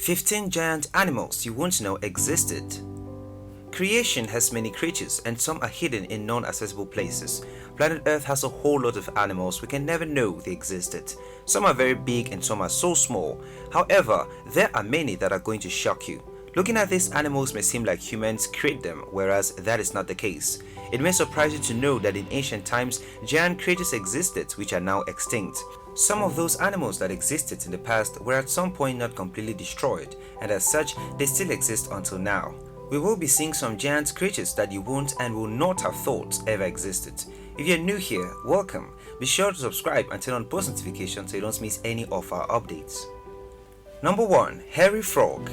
15 giant animals you won't know existed. Creation has many creatures and some are hidden in non-accessible places. Planet Earth has a whole lot of animals we can never know they existed. Some are very big and some are so small. However, there are many that are going to shock you. Looking at these animals may seem like humans create them, whereas that is not the case. It may surprise you to know that in ancient times, giant creatures existed which are now extinct. Some of those animals that existed in the past were at some point not completely destroyed, and as such, they still exist until now. We will be seeing some giant creatures that you won't and will not have thought ever existed. If you're new here, welcome. Be sure to subscribe and turn on post notifications so you don't miss any of our updates. Number 1. Hairy Frog.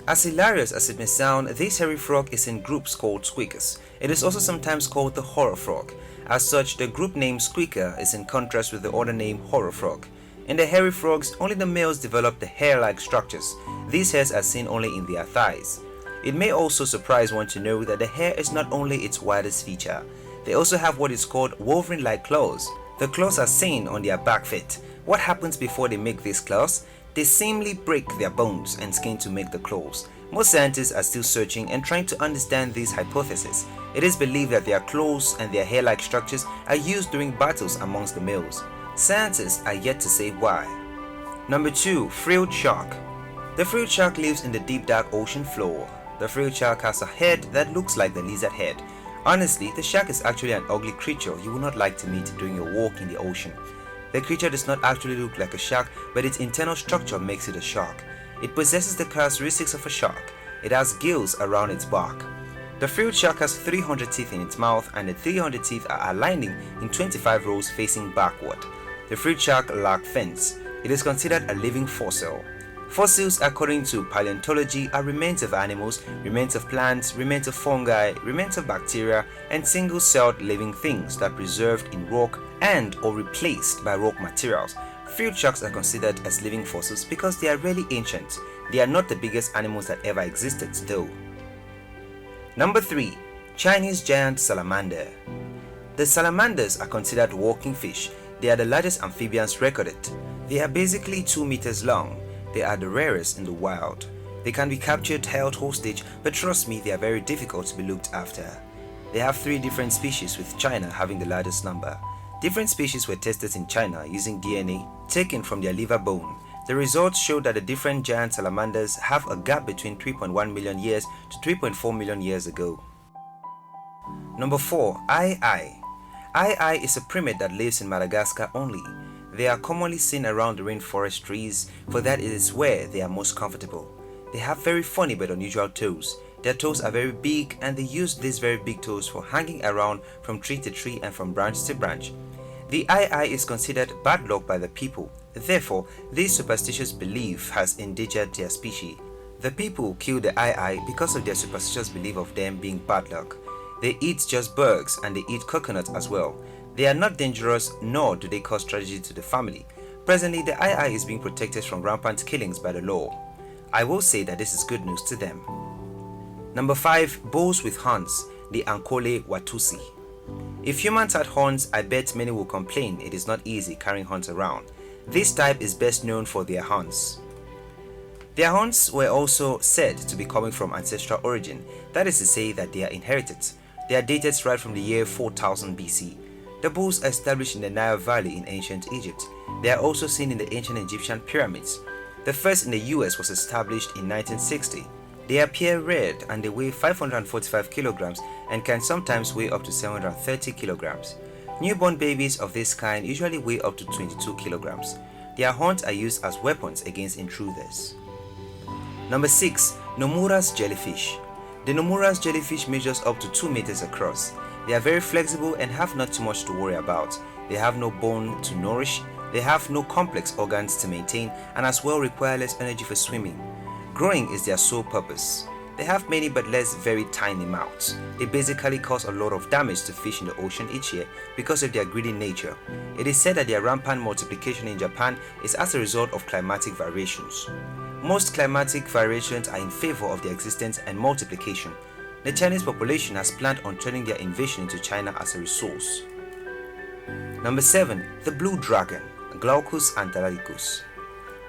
As hilarious as it may sound, this hairy frog is in groups called squeakers. It is also sometimes called the horror frog. As such, the group name squeaker is in contrast with the other name horror frog. In the hairy frogs, only the males develop the hair-like structures. These hairs are seen only in their thighs. It may also surprise one to know that the hair is not only its widest feature. They also have what is called Wolverine-like claws. The claws are seen on their back feet. What happens before they make these claws? They simply break their bones and skin to make the claws. Most scientists are still searching and trying to understand this hypothesis. It is believed that their claws and their hair-like structures are used during battles amongst the males. Scientists are yet to say why. Number 2. Frilled Shark. The frilled shark lives in the deep dark ocean floor. The frilled shark has a head that looks like the lizard head. Honestly, the shark is actually an ugly creature you would not like to meet during your walk in the ocean. The creature does not actually look like a shark, but its internal structure makes it a shark. It possesses the characteristics of a shark. It has gills around its back. The frilled shark has 300 teeth in its mouth, and the 300 teeth are aligning in 25 rows facing backward. The frilled shark lacks fins. It is considered a living fossil. Fossils, according to paleontology, are remains of animals, remains of plants, remains of fungi, remains of bacteria, and single-celled living things that are preserved in rock and or replaced by rock materials. Frilled sharks are considered as living fossils because they are really ancient. They are not the biggest animals that ever existed though. Number 3. Chinese giant salamander. The salamanders are considered walking fish. They are the largest amphibians recorded. They are basically 2 meters long. They are the rarest in the wild. They can be captured, held hostage, but trust me, they are very difficult to be looked after. They have 3 different species, with China having the largest number. Different species were tested in China using DNA taken from their liver bone. The results showed that the different giant salamanders have a gap between 3.1 million years to 3.4 million years ago. Number 4. Ai. Ai is a primate that lives in Madagascar only. They are commonly seen around the rainforest trees, for that it is where they are most comfortable. They have very funny but unusual toes. Their toes are very big and they use these very big toes for hanging around from tree to tree and from branch to branch. The Ai is considered bad luck by the people. Therefore, this superstitious belief has endangered their species. The people kill the Ai because of their superstitious belief of them being bad luck. They eat just bugs and they eat coconut as well. They are not dangerous, nor do they cause tragedy to the family. Presently, the Ai is being protected from rampant killings by the law. I will say that this is good news to them. Number 5. Bulls with horns, the Ankole Watusi. If humans had horns, I bet many will complain it is not easy carrying horns around. This type is best known for their horns. Their horns were also said to be coming from ancestral origin, that is to say that they are inherited. They are dated right from the year 4000 BC. The bulls are established in the Nile Valley in ancient Egypt. They are also seen in the ancient Egyptian pyramids. The first in the US was established in 1960. They appear red and they weigh 545 kilograms and can sometimes weigh up to 730 kilograms. Newborn babies of this kind usually weigh up to 22 kilograms. Their horns are used as weapons against intruders. Number 6. Nomura's jellyfish. The Nomura's jellyfish measures up to 2 meters across. They are very flexible and have not too much to worry about. They have no bone to nourish, they have no complex organs to maintain, and as well require less energy for swimming. Growing is their sole purpose. They have many but less very tiny mouths. They basically cause a lot of damage to fish in the ocean each year because of their greedy nature. It is said that their rampant multiplication in Japan is as a result of climatic variations. Most climatic variations are in favor of their existence and multiplication. The Chinese population has planned on turning their invasion into China as a resource. Number 7. The Blue Dragon, Glaucus antarcticus.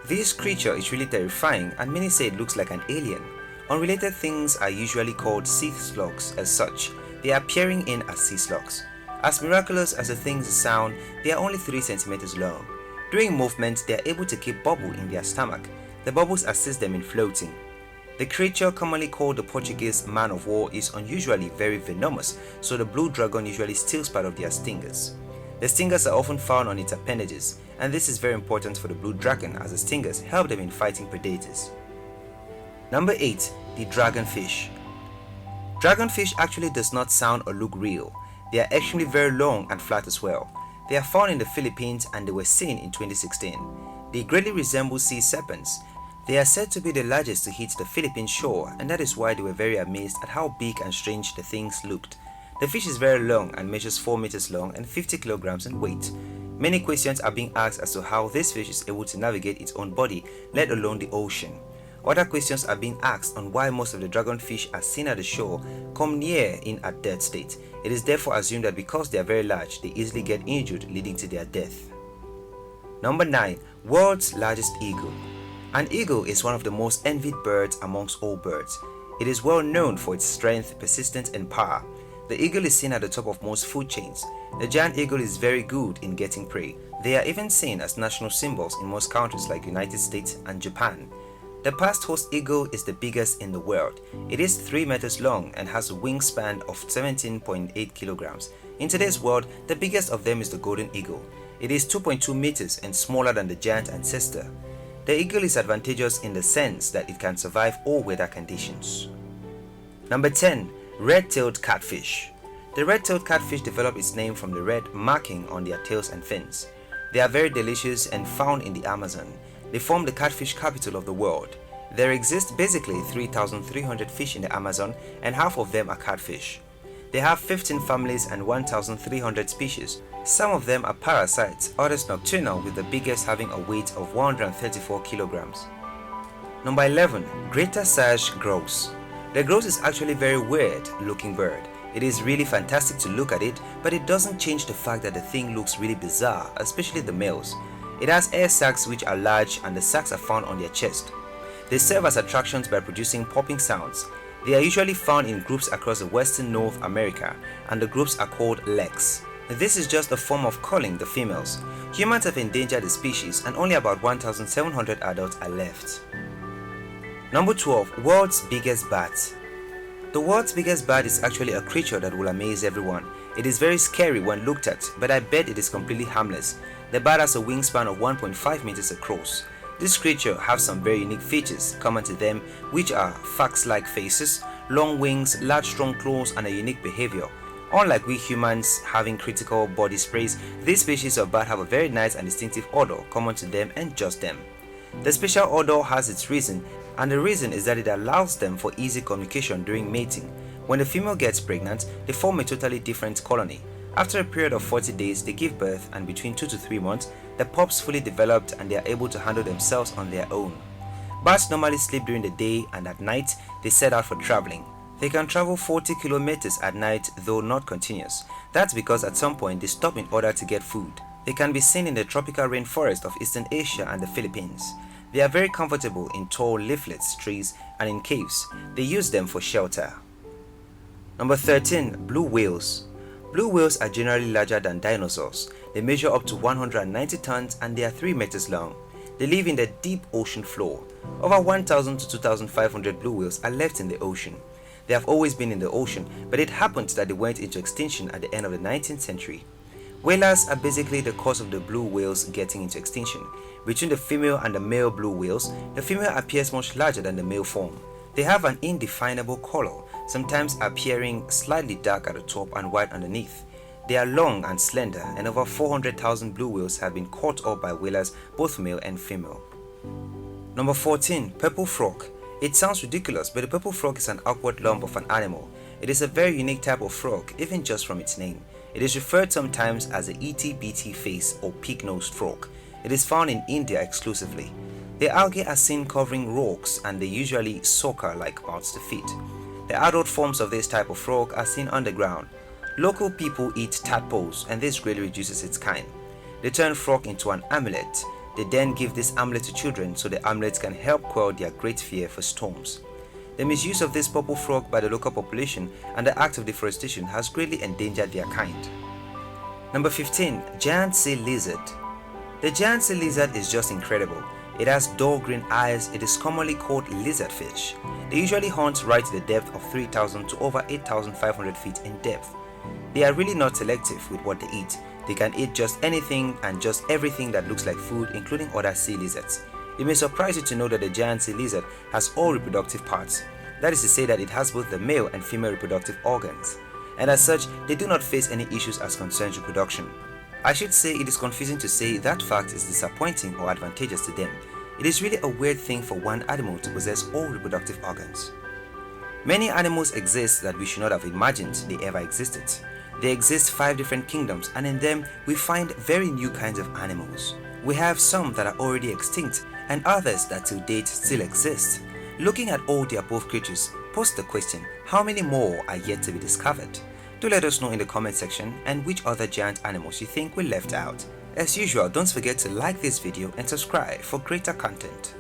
This creature is really terrifying and many say it looks like an alien. Unrelated things are usually called sea slugs as such. They are appearing in as sea slugs. As miraculous as the things sound, they are only 3 centimeters long. During movement, they are able to keep bubble in their stomach. The bubbles assist them in floating. The creature, commonly called the Portuguese man of war, is unusually very venomous, so the blue dragon usually steals part of their stingers. The stingers are often found on its appendages, and this is very important for the blue dragon as the stingers help them in fighting predators. Number 8. The dragonfish. Dragonfish actually does not sound or look real. They are extremely very long and flat as well. They are found in the Philippines and they were seen in 2016. They greatly resemble sea serpents. They are said to be the largest to hit the Philippine shore, and that is why they were very amazed at how big and strange the things looked. The fish is very long and measures 4 meters long and 50 kilograms in weight. Many questions are being asked as to how this fish is able to navigate its own body, let alone the ocean. Other questions are being asked on why most of the dragonfish as seen at the shore come near in a dead state. It is therefore assumed that because they are very large, they easily get injured, leading to their death. Number 9. World's largest eagle. An eagle is one of the most envied birds amongst all birds. It is well known for its strength, persistence, and power. The eagle is seen at the top of most food chains. The giant eagle is very good in getting prey. They are even seen as national symbols in most countries like United States and Japan. The past host eagle is the biggest in the world. It is 3 meters long and has a wingspan of 17.8 kilograms. In today's world, the biggest of them is the golden eagle. It is 2.2 meters and smaller than the giant ancestor. The eagle is advantageous in the sense that it can survive all weather conditions. Number 10. Red-tailed catfish. The red-tailed catfish developed its name from the red marking on their tails and fins. They are very delicious and found in the Amazon. They form the catfish capital of the world. There exist basically 3,300 fish in the Amazon and half of them are catfish. They have 15 families and 1,300 species. Some of them are parasites, others nocturnal, with the biggest having a weight of 134 kilograms. Number 11. Greater Sage Grouse. The grouse is actually a very weird looking bird. It is really fantastic to look at it, but it doesn't change the fact that the thing looks really bizarre, especially the males. It has air sacs which are large and the sacs are found on their chest. They serve as attractions by producing popping sounds. They are usually found in groups across the western North America, and the groups are called leks. This is just a form of calling the females. Humans have endangered the species and only about 1,700 adults are left. Number 12. World's biggest bat. The world's biggest bat is actually a creature that will amaze everyone. It is very scary when looked at, but I bet it is completely harmless. The bat has a wingspan of 1.5 meters across. This creature has some very unique features common to them, which are fox-like faces, long wings, large strong claws, and a unique behavior. Unlike we humans having critical body sprays, this species of bat have a very nice and distinctive odor common to them and just them. The special odor has its reason, and the reason is that it allows them for easy communication during mating. When the female gets pregnant, they form a totally different colony. After a period of 40 days, they give birth, and between 2 to 3 months, the pups fully developed and they are able to handle themselves on their own. Bats normally sleep during the day, and at night, they set out for traveling. They can travel 40 kilometers at night, though not continuous. That's because at some point they stop in order to get food. They can be seen in the tropical rainforest of Eastern Asia and the Philippines. They are very comfortable in tall leaflets, trees, and in caves. They use them for shelter. Number 13. Blue whales. Blue whales are generally larger than dinosaurs. They measure up to 190 tons and they are 3 meters long. They live in the deep ocean floor. Over 1,000 to 2,500 blue whales are left in the ocean. They have always been in the ocean, but it happened that they went into extinction at the end of the 19th century. Whalers are basically the cause of the blue whales getting into extinction. Between the female and the male blue whales, the female appears much larger than the male form. They have an indefinable color, sometimes appearing slightly dark at the top and white underneath. They are long and slender, and over 400,000 blue whales have been caught up by whalers, both male and female. Number 14. Purple frog. It sounds ridiculous, but the purple frog is an awkward lump of an animal. It is a very unique type of frog, even just from its name. It is referred sometimes as the ET-BT face or pig-nosed frog. It is found in India exclusively. The algae are seen covering rocks and they usually sucker-like mouths to feed. The adult forms of this type of frog are seen underground. Local people eat tadpoles and this greatly reduces its kind. They turn frog into an amulet. They then give this amulet to children so the amulet can help quell their great fear for storms. The misuse of this purple frog by the local population and the act of deforestation has greatly endangered their kind. Number 15. Giant sea lizard. The giant sea lizard is just incredible. It has dull green eyes. It is commonly called lizardfish. They usually hunt right to the depth of 3,000 to over 8,500 feet in depth. They are really not selective with what they eat. They can eat just anything and just everything that looks like food, including other sea lizards. It may surprise you to know that the giant sea lizard has all reproductive parts. That is to say that it has both the male and female reproductive organs. And as such, they do not face any issues as concerns reproduction. I should say it is confusing to say that fact is disappointing or advantageous to them. It is really a weird thing for one animal to possess all reproductive organs. Many animals exist that we should not have imagined they ever existed. There exist 5 different kingdoms, and in them we find very new kinds of animals. We have some that are already extinct and others that to date still exist. Looking at all the above creatures, pose the question, how many more are yet to be discovered? Do let us know in the comment section and which other giant animals you think we left out. As usual, don't forget to like this video and subscribe for greater content.